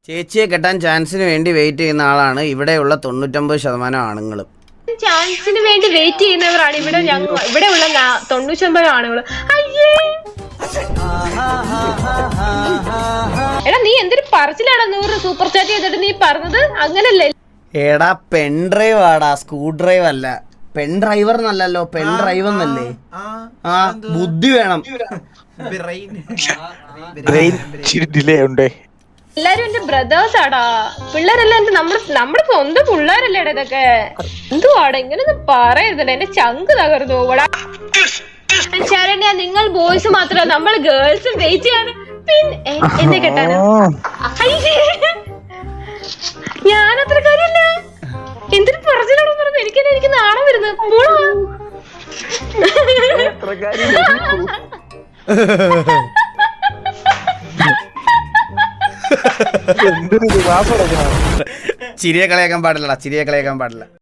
ചേച്ചിയെ കെട്ടാൻ ചാൻസിന് വേണ്ടി വെയിറ്റ് ചെയ്യുന്ന ആളാണ് ഇവിടെയുള്ള 99% ആണുങ്ങളും. ചാൻസിന് വേണ്ടി വെയിറ്റ് ചെയ്യുന്നവരാണ് ഇവിടെയുള്ള 99 ആണുങ്ങൾ. എടാ നീ എന്തൊരു പറച്ചിലാടാ 100 സൂപ്പർ ചാറ്റ് ചെയ്തിട്ട് നീ പറഞ്ഞത് അങ്ങനല്ലേ? എടാ പെൻ ഡ്രൈവ് ആടാ, സ്ക്രൂ ഡ്രൈവ് അല്ല. പെൻ ഡ്രൈവർ എന്നല്ലോ, പെൻ ഡ്രൈവ് എന്നല്ലേ. ആ ബുദ്ധി വേണം. എല്ലാരും എന്റെ ബ്രദേഴ്സ് ആടാ, പിള്ളേരെല്ലാം എന്റെ നമ്മുടെ സ്വന്തം പിള്ളേരല്ലേടാ ഇതൊക്കെ. എന്തുവാടാ ഇങ്ങനൊന്നും പറയരുതല്ലേ, എന്റെ ചങ്ക് തകർന്നു പോടാ. ശരണ്യ, നിങ്ങൾ ബോയ്സ് മാത്രമല്ല നമ്മൾ ഗേൾസും വെയിറ്റ് ചെയ്യാണ്. പിന്നെ എന്നെ കെട്ടാനോ? ഞാനത്ര കാര്യല്ല. എന്തൊരു പറച്ചിലാണോ പറഞ്ഞത്, എനിക്ക് നാണം വരുന്നത്. ചിരിയെ കളയാക്കാൻ പാടില്ലടാ, ചിരിയെ കളയാക്കാൻ പാടില്ല.